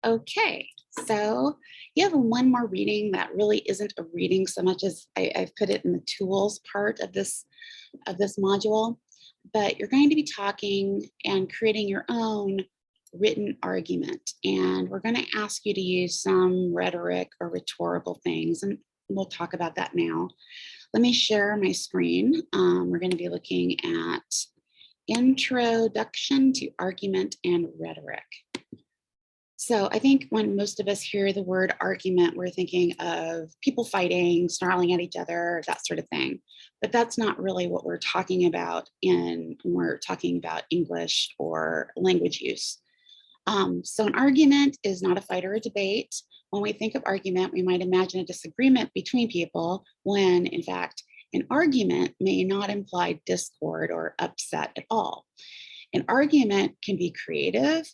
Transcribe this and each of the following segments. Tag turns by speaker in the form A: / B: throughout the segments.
A: Okay, so you have one more reading that really isn't a reading so much as I've put it in the tools part of this module, but you're going to be talking and creating your own written argument. And we're going to ask you to use some rhetoric or rhetorical things, and we'll talk about that now. Let me share my screen. We're going to be looking at Introduction to Argument and Rhetoric. So I think when most of us hear the word argument, we're thinking of people fighting, snarling at each other, that sort of thing. But that's not really what we're talking about when we're talking about English or language use. So an argument is not a fight or a debate. When we think of argument, we might imagine a disagreement between people when, in fact, an argument may not imply discord or upset at all. An argument can be creative,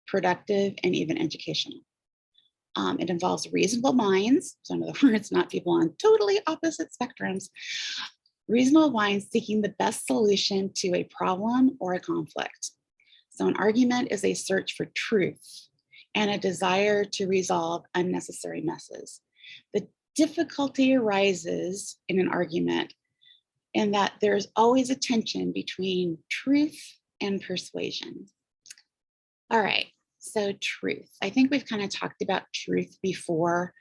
A: productive, and even educational. It involves reasonable minds, so in other words, not people on totally opposite spectrums, reasonable minds seeking the best solution to a problem or a conflict. So an argument is a search for truth and a desire to resolve unnecessary messes. The difficulty arises in an argument in that there's always a tension between truth and persuasion. All right, so truth. I think we've kind of talked about truth before.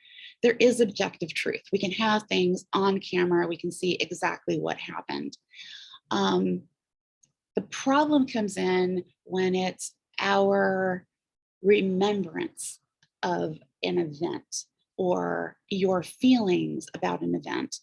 A: There is objective truth. We can have things on camera. We can see exactly what happened. The problem comes in when it's our remembrance of an event or your feelings about an event.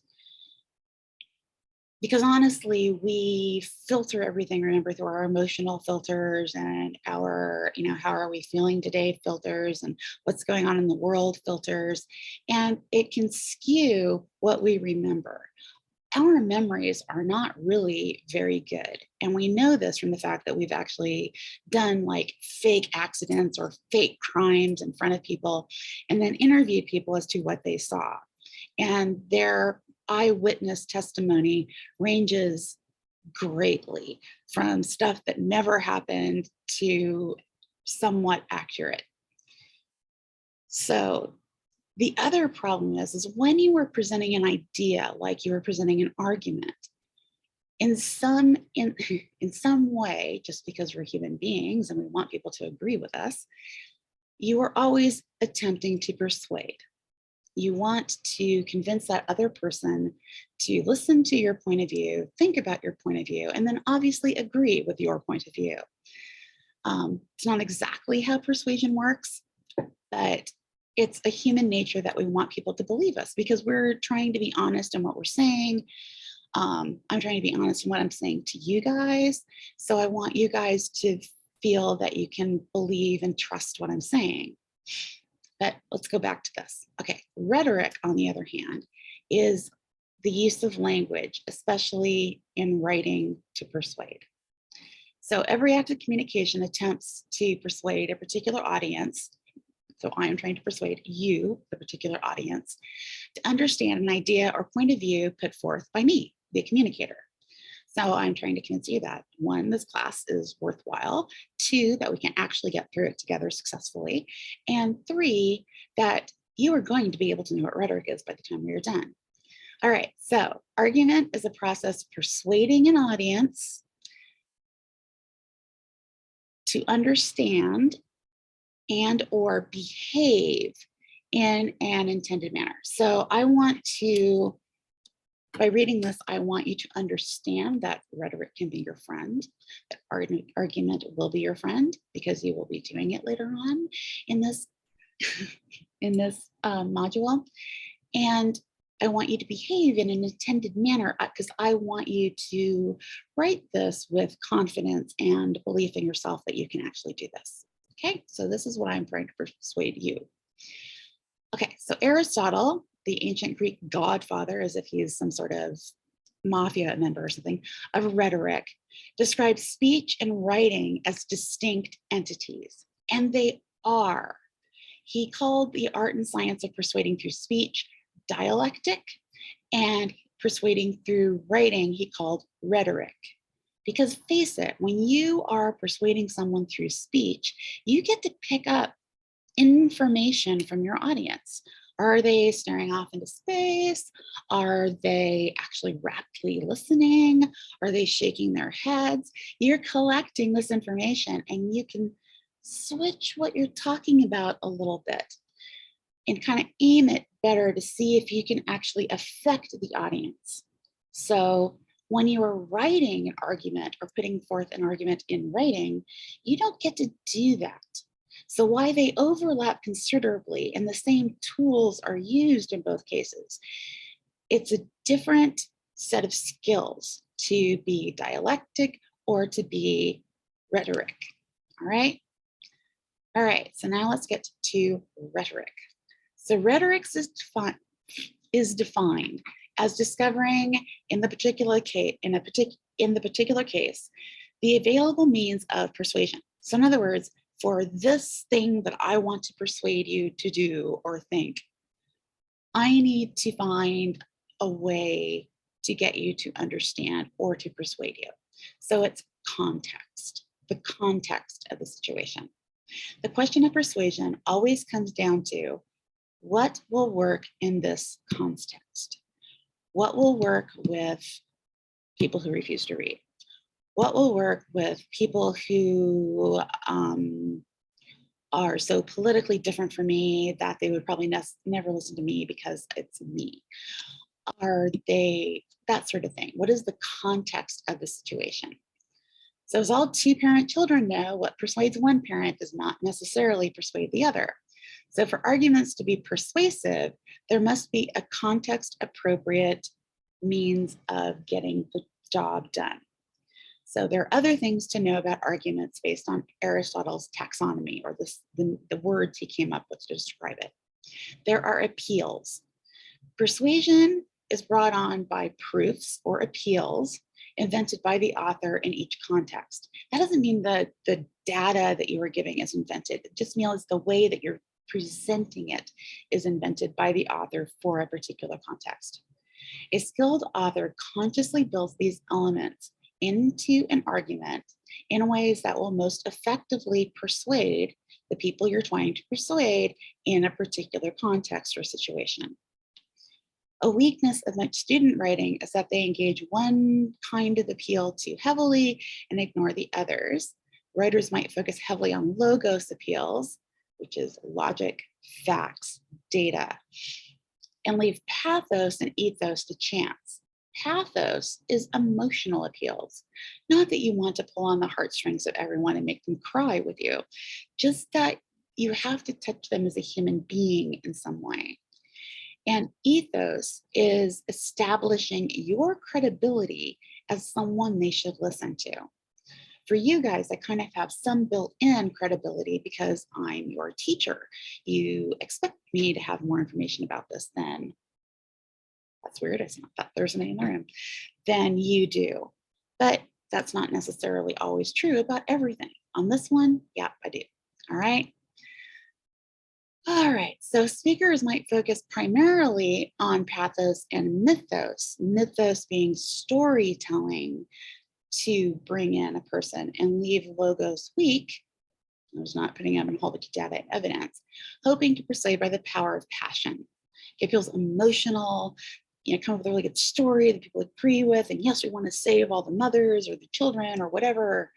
A: Because honestly, we filter everything, remember, through our emotional filters and our, how are we feeling today filters and what's going on in the world filters. And it can skew what we remember. Our memories are not really very good. And we know this from the fact that we've actually done like fake accidents or fake crimes in front of people and then interviewed people as to what they saw. And their eyewitness testimony ranges greatly from stuff that never happened to somewhat accurate. So the other problem is when you were presenting an idea, like you were presenting an argument, in some way, just because we're human beings and we want people to agree with us, you are always attempting to persuade. You want to convince that other person to listen to your point of view, think about your point of view, and then obviously agree with your point of view. It's not exactly how persuasion works, but it's a human nature that we want people to believe us because we're trying to be honest in what we're saying. I'm trying to be honest in what I'm saying to you guys. So I want you guys to feel that you can believe and trust what I'm saying. But let's go back to this. Okay, rhetoric, on the other hand, is the use of language, especially in writing to persuade. So every act of communication attempts to persuade a particular audience. So I am trying to persuade you, the particular audience, to understand an idea or point of view put forth by me, the communicator. So I'm trying to convince you that 1, this class is worthwhile, 2, that we can actually get through it together successfully, and 3, that you are going to be able to know what rhetoric is by the time we are done. All right, so argument is a process of persuading an audience to understand and or behave in an intended manner. So I want to, by reading this, I want you to understand that rhetoric can be your friend, that argument will be your friend because you will be doing it later on in this, module. And I want you to behave in an intended manner because I want you to write this with confidence and belief in yourself that you can actually do this. Okay, so this is what I'm trying to persuade you. Okay, so Aristotle, the ancient Greek godfather, as if he's some sort of mafia member or something, of rhetoric, describes speech and writing as distinct entities, and they are. He called the art and science of persuading through speech dialectic, and persuading through writing he called rhetoric. Because face it, when you are persuading someone through speech, you get to pick up information from your audience. Are they staring off into space? Are they actually raptly listening? Are they shaking their heads? You're collecting this information and you can switch what you're talking about a little bit and kind of aim it better to see if you can actually affect the audience. So when you are writing an argument or putting forth an argument in writing, you don't get to do that. So why they overlap considerably and the same tools are used in both cases, it's a different set of skills to be dialectic or to be rhetoric. All right. All right. So now let's get to rhetoric. So rhetoric is defined as discovering in the particular case, the available means of persuasion. So in other words, for this thing that I want to persuade you to do or think, I need to find a way to get you to understand or to persuade you. So it's context, the context of the situation. The question of persuasion always comes down to what will work in this context? What will work with people who refuse to read? What will work with people who are so politically different from me that they would probably never listen to me because it's me? Are they, that sort of thing? What is the context of the situation? So as all two-parent children know, what persuades one parent does not necessarily persuade the other. So for arguments to be persuasive, there must be a context-appropriate means of getting the job done. So there are other things to know about arguments based on Aristotle's taxonomy, or the words he came up with to describe it. There are appeals. Persuasion is brought on by proofs or appeals invented by the author in each context. That doesn't mean the data that you are giving is invented. It just means the way that you're presenting it is invented by the author for a particular context. A skilled author consciously builds these elements into an argument in ways that will most effectively persuade the people you're trying to persuade in a particular context or situation. A weakness of much student writing is that they engage one kind of appeal too heavily and ignore the others. Writers might focus heavily on logos appeals, which is logic, facts, data, and leave pathos and ethos to chance. Pathos is emotional appeals. Not that you want to pull on the heartstrings of everyone and make them cry with you, just that you have to touch them as a human being in some way. And ethos is establishing your credibility as someone they should listen to. For you guys, I kind of have some built-in credibility because I'm your teacher. You expect me to have more information about this than, that's weird, it's not that there's somebody in the room, than you do. But that's not necessarily always true about everything. On this one, yeah, I do. All right. All right, so speakers might focus primarily on pathos and mythos, mythos being storytelling to bring in a person, and leave logos weak. I was not putting up in a whole bunch of data and evidence, hoping to persuade by the power of passion. It feels emotional, come up with a really good story that people agree with, and yes, we want to save all the mothers or the children or whatever.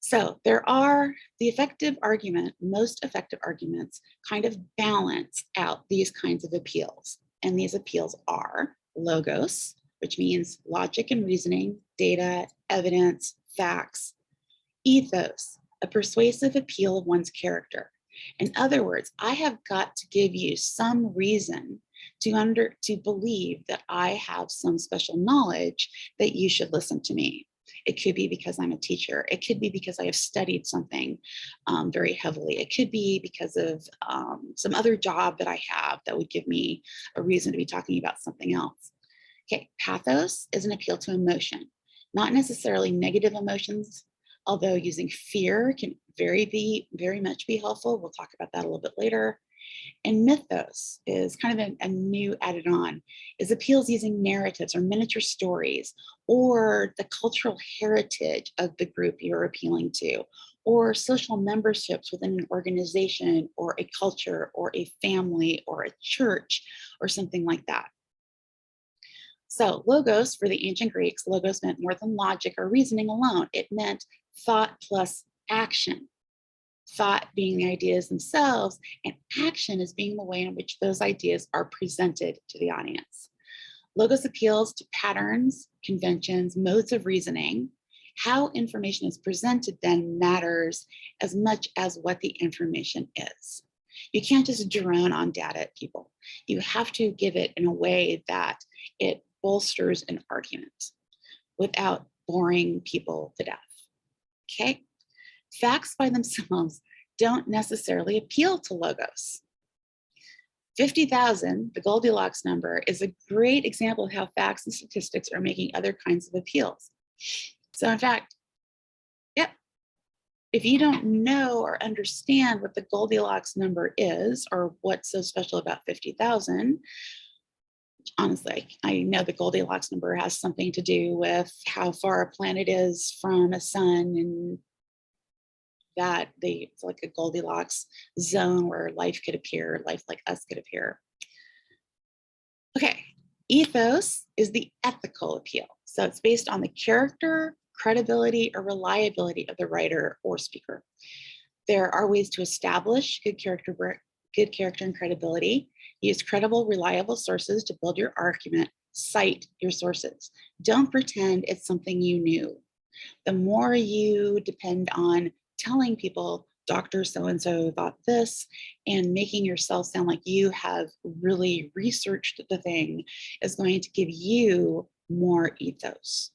A: So there are the effective argument, most effective arguments kind of balance out these kinds of appeals. And these appeals are logos, which means logic and reasoning, data, evidence, facts. Ethos, a persuasive appeal of one's character. In other words, I have got to give you some reason to believe that I have some special knowledge that you should listen to me. It could be because I'm a teacher. It could be because I have studied something very heavily. It could be because of some other job that I have that would give me a reason to be talking about something else. Okay, pathos is an appeal to emotion, not necessarily negative emotions, although using fear can very much be helpful. We'll talk about that a little bit later. And mythos is kind of a new added on, is appeals using narratives or miniature stories or the cultural heritage of the group you're appealing to, or social memberships within an organization or a culture or a family or a church or something like that. So logos for the ancient Greeks, logos meant more than logic or reasoning alone. It meant thought plus action. Thought being the ideas themselves, and action is being the way in which those ideas are presented to the audience. Logos appeals to patterns, conventions, modes of reasoning. How information is presented then matters as much as what the information is. You can't just drone on data at people. You have to give it in a way that it bolsters an argument without boring people to death. Okay? Facts by themselves don't necessarily appeal to logos. 50,000, the Goldilocks number, is a great example of how facts and statistics are making other kinds of appeals. So in fact, yep, if you don't know or understand what the Goldilocks number is or what's so special about 50,000, honestly, I know the Goldilocks number has something to do with how far a planet is from a sun, and that it's like a Goldilocks zone where life could appear, life like us could appear. Okay, ethos is the ethical appeal. So it's based on the character, credibility, or reliability of the writer or speaker. There are ways to establish good character and credibility. Use credible, reliable sources to build your argument. Cite your sources. Don't pretend it's something you knew. The more you depend on telling people, Dr. So-and-so thought this, and making yourself sound like you have really researched the thing, is going to give you more ethos,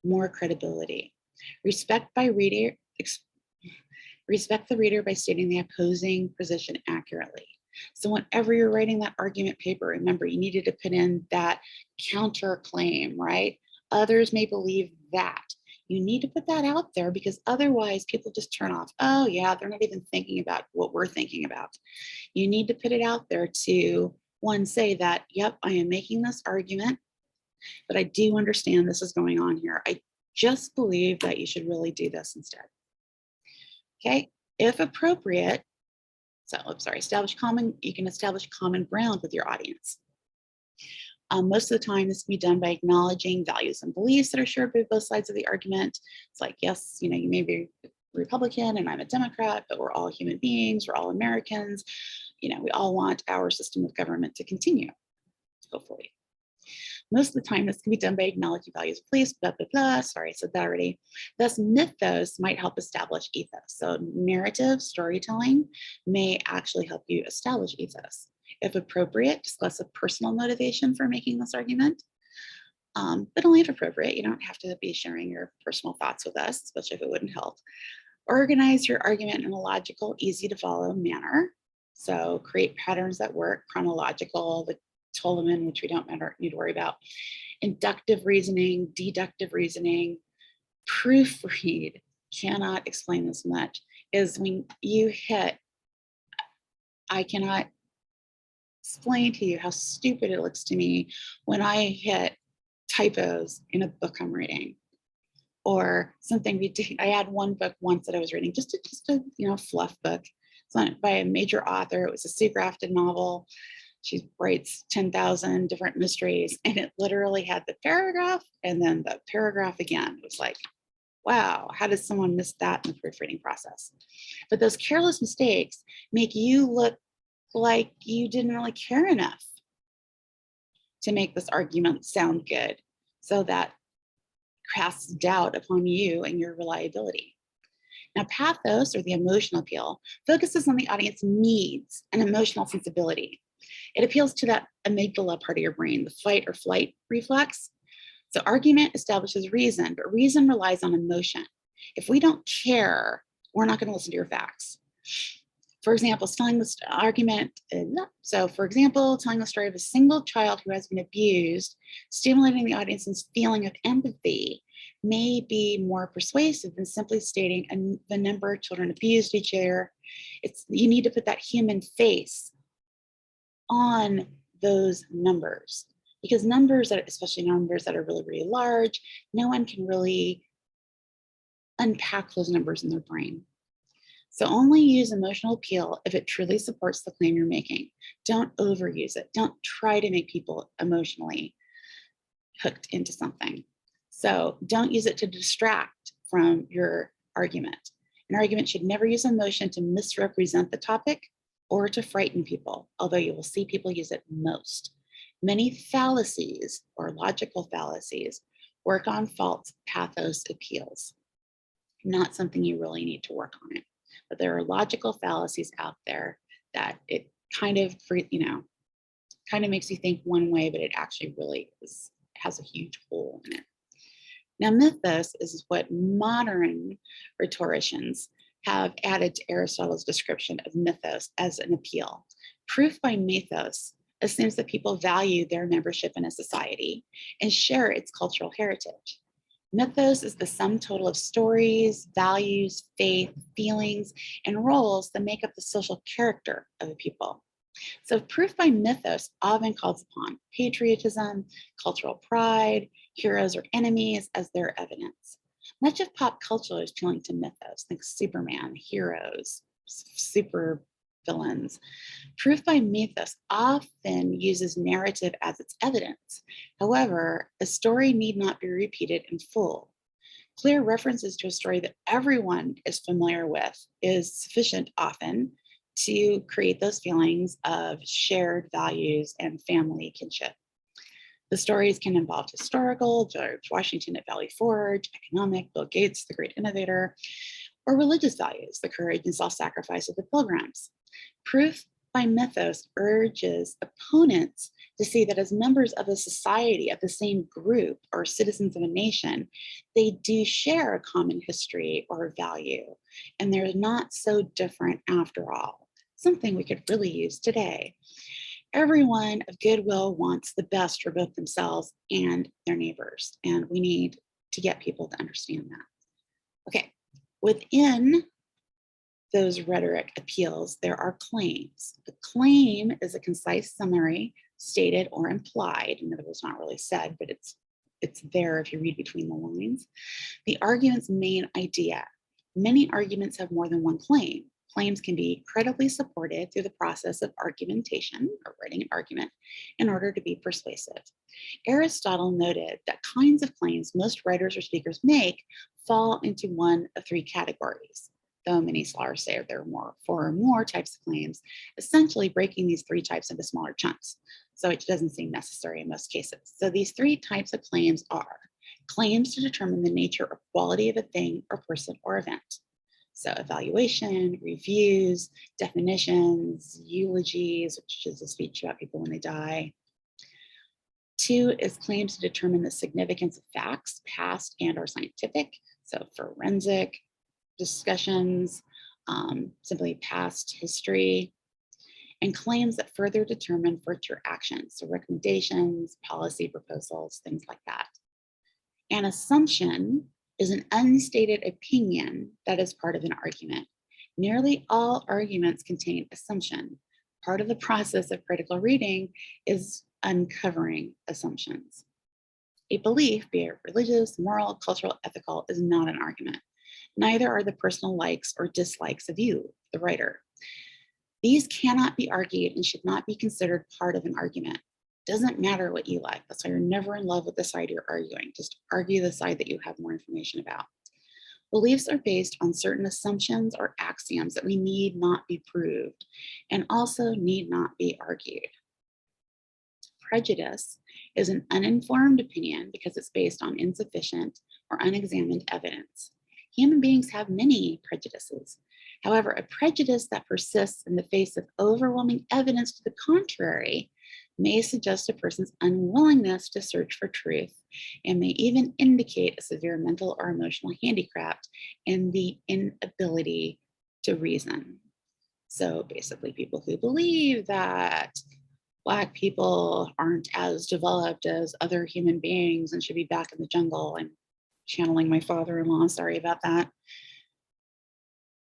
A: more credibility. Respect the reader by stating the opposing position accurately. So whenever you're writing that argument paper, remember you needed to put in that counterclaim, right? Others may believe that. You need to put that out there because otherwise people just turn off. Oh yeah, they're not even thinking about what we're thinking about. You need to put it out there to, one, say that, yep, I am making this argument, but I do understand this is going on here. I just believe that you should really do this instead. Okay, if appropriate, you can establish common ground with your audience. Most of the time, this can be done by acknowledging values and beliefs that are shared by both sides of the argument. It's like, yes, you may be Republican and I'm a Democrat, but we're all human beings, we're all Americans. We all want our system of government to continue, hopefully. Most of the time, this can be done by acknowledging values and beliefs, blah, blah, blah. Sorry, I said that already. Thus, mythos might help establish ethos. So narrative storytelling may actually help you establish ethos. If appropriate, discuss a personal motivation for making this argument, but only if appropriate. You don't have to be sharing your personal thoughts with us, especially if it wouldn't help. Organize your argument in a logical, easy to follow manner. So create patterns that work, chronological, the Tolman, which we don't need to worry about, inductive reasoning, deductive reasoning, proofread, cannot explain this much, is when you hit, I cannot explain to you how stupid it looks to me when I hit typos in a book I'm reading or something. I had one book once that I was reading, just a fluff book. It's not by a major author. It was a Seagrafted novel. She writes 10,000 different mysteries, and it literally had the paragraph and then the paragraph again. It was like, wow, how did someone miss that in the proofreading process? But those careless mistakes make you look like you didn't really care enough to make this argument sound good. So that casts doubt upon you and your reliability. Now, pathos, or the emotional appeal, focuses on the audience needs and emotional sensibility. It appeals to that amygdala part of your brain, the fight or flight reflex. So argument establishes reason, but reason relies on emotion. If we don't care, we're not going to listen to your facts. For example, telling the story of a single child who has been abused, stimulating the audience's feeling of empathy may be more persuasive than simply stating the number of children abused each year. You need to put that human face on those numbers, because especially numbers that are really, really large, no one can really unpack those numbers in their brain. So only use emotional appeal if it truly supports the claim you're making. Don't overuse it. Don't try to make people emotionally hooked into something. So don't use it to distract from your argument. An argument should never use emotion to misrepresent the topic or to frighten people, although you will see people use it most. Many fallacies or logical fallacies work on false pathos appeals. Not something you really need to work on it. But there are logical fallacies out there that it kind of, kind of makes you think one way, but it actually really has a huge hole in it. Now, mythos is what modern rhetoricians have added to Aristotle's description of mythos as an appeal. Proof by mythos assumes that people value their membership in a society and share its cultural heritage. Mythos is the sum total of stories, values, faith, feelings, and roles that make up the social character of a people. So proof by mythos often calls upon patriotism, cultural pride, heroes or enemies as their evidence. Much of pop culture is appealing to mythos. Think Superman, heroes, super villains. Proof by mythos often uses narrative as its evidence. However, a story need not be repeated in full. Clear references to a story that everyone is familiar with is sufficient often to create those feelings of shared values and family kinship. The stories can involve historical, George Washington at Valley Forge, economic, Bill Gates, the great innovator, or religious values, the courage and self-sacrifice of the pilgrims. Proof by mythos urges opponents to see that as members of a society, of the same group, or citizens of a nation, they do share a common history or value, and they're not so different after all. Something we could really use today. Everyone of goodwill wants the best for both themselves and their neighbors, and we need to get people to understand that. Okay, within those rhetoric appeals, there are claims. The claim is a concise summary, stated or implied. In other words, not really said, but it's there if you read between the lines. The argument's main idea. Many arguments have more than one claim. Claims can be credibly supported through the process of argumentation or writing an argument in order to be persuasive. Aristotle noted that kinds of claims most writers or speakers make fall into one of three categories, though many scholars say there are four or more types of claims, essentially breaking these three types into smaller chunks. So it doesn't seem necessary in most cases. So these three types of claims are claims to determine the nature or quality of a thing or person or event. So evaluation, reviews, definitions, eulogies, which is a speech about people when they die. Two is claims to determine the significance of facts, past and or scientific. So forensic discussions, simply past history, and claims that further determine future actions. So recommendations, policy proposals, things like that. An assumption is an unstated opinion that is part of an argument. Nearly all arguments contain assumption. Part of the process of critical reading is uncovering assumptions. A belief, be it religious, moral, cultural, ethical, is not an argument. Neither are the personal likes or dislikes of you, the writer. These cannot be argued and should not be considered part of an argument. Doesn't matter what you like. That's why you're never in love with the side you're arguing. Just argue the side that you have more information about. Beliefs are based on certain assumptions or axioms that we need not be proved and also need not be argued. Prejudice is an uninformed opinion because it's based on insufficient or unexamined evidence. Human beings have many prejudices. However, a prejudice that persists in the face of overwhelming evidence to the contrary may suggest a person's unwillingness to search for truth and may even indicate a severe mental or emotional handicap in the inability to reason. So basically, people who believe that Black people aren't as developed as other human beings and should be back in the jungle. I'm channeling my father-in-law, sorry about that.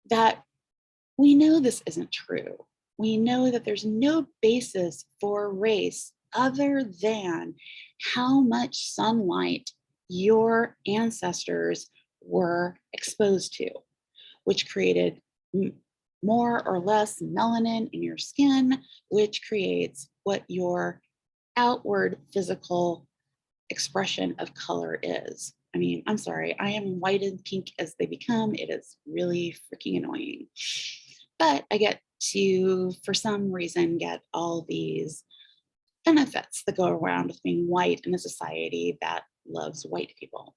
A: That we know this isn't true. We know that there's no basis for race other than how much sunlight your ancestors were exposed to, which created more or less melanin in your skin, which creates what your outward physical expression of is. I mean, I'm sorry, I am white and pink as they become. It is really freaking annoying. But I get to, for some reason, get all these benefits that go around with being white in a society that loves white people.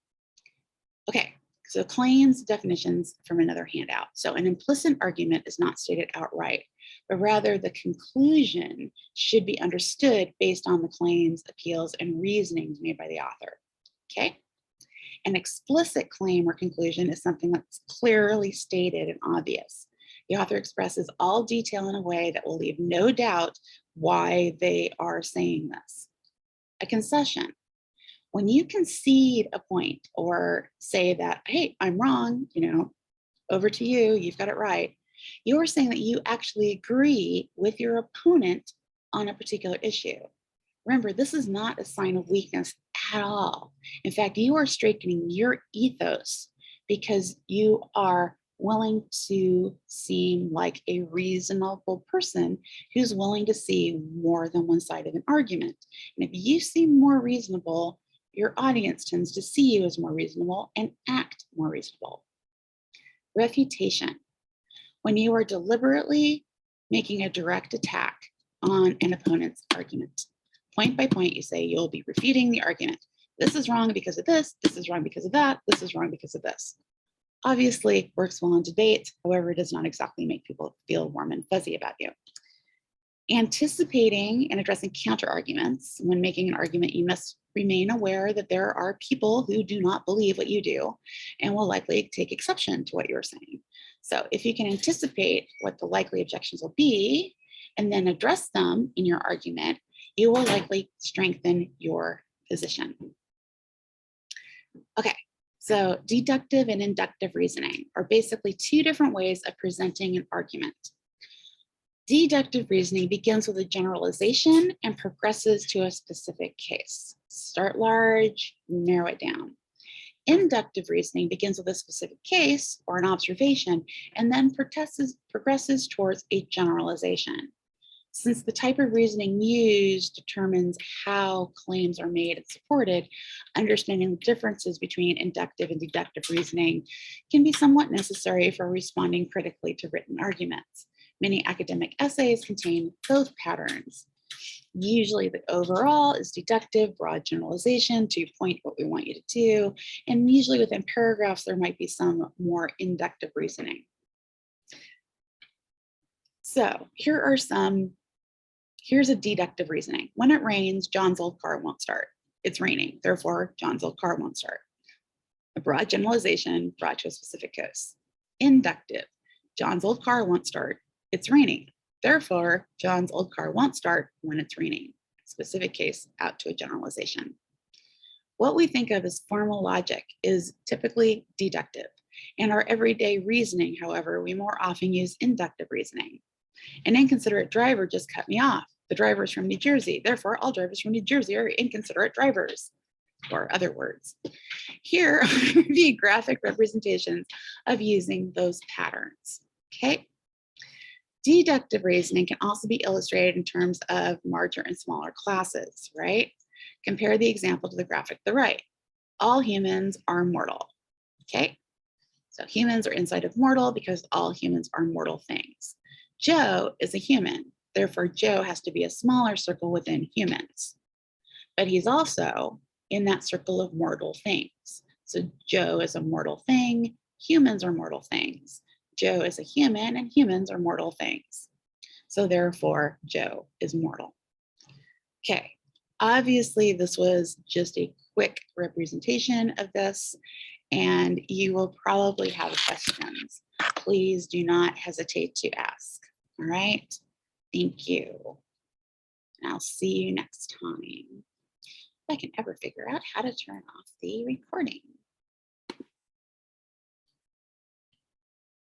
A: Okay, so claims, definitions from another handout. So an implicit argument is not stated outright, but rather the conclusion should be understood based on the claims, appeals, and reasonings made by the author. Okay? An explicit claim or conclusion is something that's clearly stated and obvious. The author expresses all detail in a way that will leave no doubt why they are saying this. A concession. When you concede a point or say that, hey, I'm wrong, over to you, you've got it right, you are saying that you actually agree with your opponent on a particular issue. Remember, this is not a sign of weakness at all. In fact, you are straightening your ethos because you are willing to seem like a reasonable person who's willing to see more than one side of an argument. And if you seem more reasonable, your audience tends to see you as more reasonable and act more reasonable. Refutation. When you are deliberately making a direct attack on an opponent's argument. Point by point, you say you'll be refuting the argument. This is wrong because of this. This is wrong because of that. This is wrong because of this. Obviously, works well in debate. However, it does not exactly make people feel warm and fuzzy about you. Anticipating and addressing counter arguments. When making an argument, you must remain aware that there are people who do not believe what you do and will likely take exception to what you're saying. So if you can anticipate what the likely objections will be and then address them in your argument, you will likely strengthen your position. Okay, so deductive and inductive reasoning are basically two different ways of presenting an argument. Deductive reasoning begins with a generalization and progresses to a specific case. Start large, narrow it down. Inductive reasoning begins with a specific case or an observation and then progresses towards a generalization. Since the type of reasoning used determines how claims are made and supported, understanding the differences between inductive and deductive reasoning can be somewhat necessary for responding critically to written arguments. Many academic essays contain both patterns. Usually the overall is deductive, broad generalization to point what we want you to do. And usually within paragraphs, there might be some more inductive reasoning. So here's a deductive reasoning. When it rains, John's old car won't start. It's raining, therefore John's old car won't start. A broad generalization brought to a specific case. Inductive, John's old car won't start. It's raining. Therefore, John's old car won't start when it's raining. Specific case out to a generalization. What we think of as formal logic is typically deductive. In our everyday reasoning, however, we more often use inductive reasoning. An inconsiderate driver just cut me off. The driver is from New Jersey. Therefore, all drivers from New Jersey are inconsiderate drivers, or other words. Here are the graphic representations of using those patterns. Okay. Deductive reasoning can also be illustrated in terms of larger and smaller classes, right? Compare the example to the graphic to the right. All humans are mortal, okay? So humans are inside of mortal because all humans are mortal things. Joe is a human, therefore Joe has to be a smaller circle within humans. But he's also in that circle of mortal things. So Joe is a mortal thing, humans are mortal things. Joe is a human and humans are mortal things. So therefore, Joe is mortal. Okay, obviously this was just a quick representation of this and you will probably have questions. Please do not hesitate to ask, all right? Thank you. And I'll see you next time. If I can ever figure out how to turn off the recording.